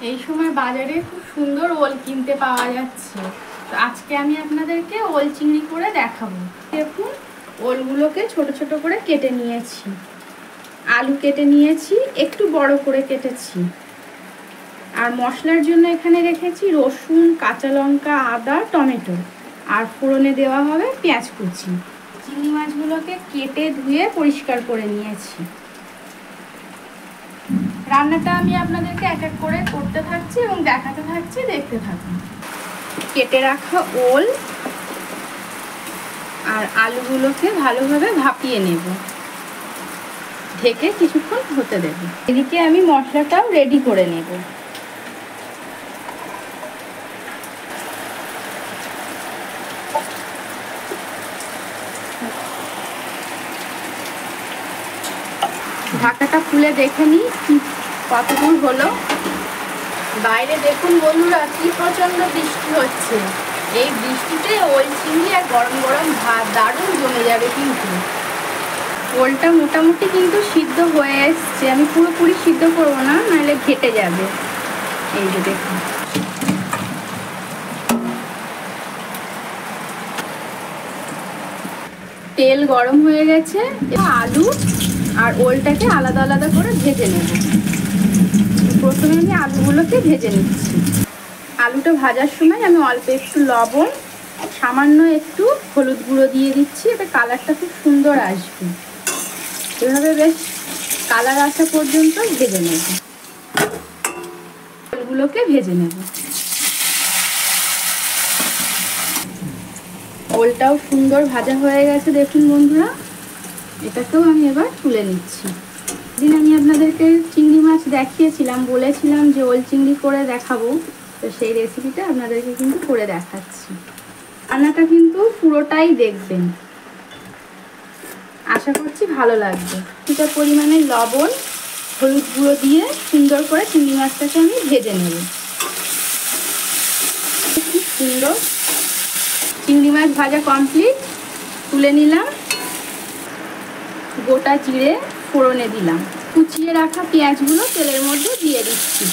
এই সময় বাজারে খুব সুন্দর ওল কিনতে পাওয়া যাচ্ছে। তো আজকে আমি আপনাদেরকে ওল চিংড়ি করে দেখাবো। দেখুন, ওলগুলোকে ছোট ছোট করে কেটে নিয়েছি, আলু কেটে নিয়েছি, একটু বড় করে কেটেছি। আর মশলার জন্য এখানে রেখেছি রসুন, কাঁচা লঙ্কা, আদা, টমেটো, আর ফোড়নে দেওয়া হবে পেঁয়াজ কুচি। চিংড়ি মাছগুলোকে কেটে ধুয়ে পরিষ্কার করে নিয়েছি। রান্নাটা আমি আপনাদেরকে এক এক করে করতে থাকছি এবং দেখাতে থাকছি, দেখতে থাকুন। কেটে রাখা ওল আর আলুগুলোকে ভালোভাবে ভাপিয়ে নেব, ঢেকে কিছুক্ষণ হতে দেব। এদিকে আমি মশলাটাও রেডি করে নেব। ঢাকাটা খুলে দেখে নিই কতদূর হলো। বাইরে দেখুন বন্ধুরা, কি প্রচন্ড বৃষ্টি হচ্ছে। এই বৃষ্টিতে ওল চিংড়ি আর গরম গরম ভাত দারুণ জমে যাবে। কিন্তু ওলটা মোটামুটি কিন্তু সিদ্ধ হয়ে এসছে। আমি পুরোপুরি সিদ্ধ করবো না, নাহলে ঘেটে যাবে। এই যে দেখুন, তেল গরম হয়ে গেছে। আলু আর ওলটাকে আলাদা আলাদা করে ভেজে নেব। প্রথমে আমি আলুগুলোকে ভেজে নিচ্ছি। আলুটা ভাজার সময় আমি অল্প একটু লবণ, সামান্য একটু হলুদ গুঁড়ো দিয়ে দিচ্ছি। এতে কালারটা খুব সুন্দর আসবে। এভাবে বেশ কালার আসা পর্যন্ত ভেজে নেব। ওলগুলোকে ভেজে নেব। ওলটাও সুন্দর ভাজা হয়ে গেছে দেখুন বন্ধুরা। এটাকেও আমি এবার তুলে নিচ্ছি। দিন আমি আপনাদেরকে চিংড়ি মাছ দেখিয়েছিলাম, বলেছিলাম যে ওল চিংড়ি করে দেখাবো। তো সেই রেসিপিটা আপনাদেরকে কিন্তু করে দেখাচ্ছি। রান্নাটা কিন্তু পুরোটাই দেখবেন, আশা করছি ভালো লাগবে। কিছুটা পরিমাণে লবণ, হলুদ গুঁড়ো দিয়ে সুন্দর করে চিংড়ি মাছটাকে আমি ভেজে নেব। খুব সুন্দর চিংড়ি মাছ ভাজা কমপ্লিট। তুলে নিলাম। গোটা জিরে ফোড়নে দিলাম। কুচিয়ে রাখা পেঁয়াজগুলো তেলের মধ্যে দিয়ে দিচ্ছি।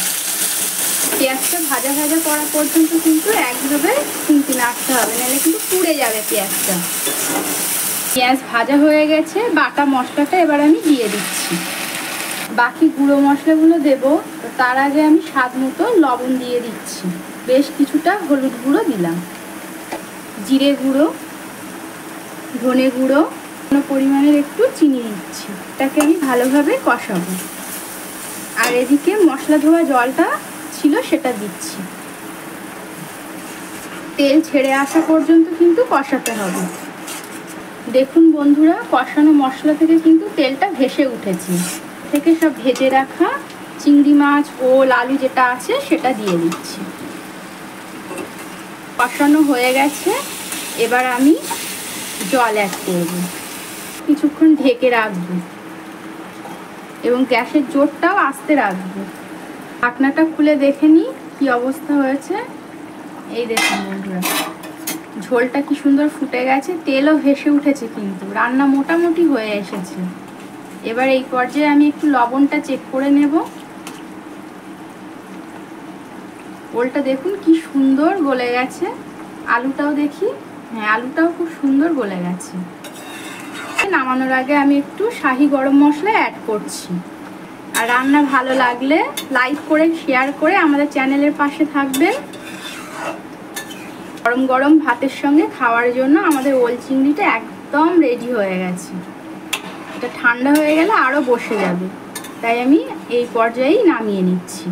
পেঁয়াজটা ভাজা ভাজা করা পর্যন্ত কিন্তু একভাবে খুন্তি নাড়তে হবে, নাহলে কিন্তু পুড়ে যাবে পেঁয়াজটা। পেঁয়াজ ভাজা হয়ে গেছে। বাটা মশলাটা এবার আমি দিয়ে দিচ্ছি। বাকি গুঁড়ো মশলাগুলো দেবো, তো তার আগে আমি স্বাদ মতো লবণ দিয়ে দিচ্ছি। বেশ কিছুটা হলুদ গুঁড়ো দিলাম, জিরে গুঁড়ো, ধনে গুঁড়ো, পরিমাণের একটু চিনি দিচ্ছি। এটাকে আমি ভালোভাবে কষাবো। আর এদিকে মশলা ধোয়া জলটা ছিল সেটা দিচ্ছি। তেল ছেড়ে আসা পর্যন্ত কিন্তু কষাতে হবে। দেখুন বন্ধুরা, কষানো মশলা থেকে কিন্তু তেলটা ভেসে উঠেছে। থেকে সব ভেজে রাখা চিংড়ি মাছ, ওল, আলু যেটা আছে সেটা দিয়ে দিচ্ছি। কষানো হয়ে গেছে। এবার আমি জল অ্যাড করব। কিছুক্ষণ ঢেকে রাখবো এবং গ্যাসের জোরটাও আস্তে রাখবো। ঢাকনাটা খুলে দেখে নিই কি অবস্থা হয়েছে। এই দেখুন বন্ধুরা, ঝোলটা কি সুন্দর ফুটে গেছে, তেলও ভেসে উঠেছে, কিন্তু রান্না মোটামুটি হয়ে এসেছে। এবার এই পর্যায়ে আমি একটু লবণটা চেক করে নেব। ওলটা দেখুন কি সুন্দর গলে গেছে। আলুটাও দেখি, হ্যাঁ আলুটাও খুব সুন্দর গলে গেছে। নামানোর আগে আমি একটু শাহি গরম মশলা অ্যাড করছি। আর রান্না ভালো লাগলে লাইক করে শেয়ার করে আমাদের চ্যানেলের পাশে থাকবেন। গরম গরম ভাতের সঙ্গে খাওয়ার জন্য আমাদের ওল চিংড়িটা একদম রেডি হয়ে গেছে। এটা ঠান্ডা হয়ে গেলে আরও বসে যাবে, তাই আমি এই পর্যায়েই নামিয়ে নিচ্ছি।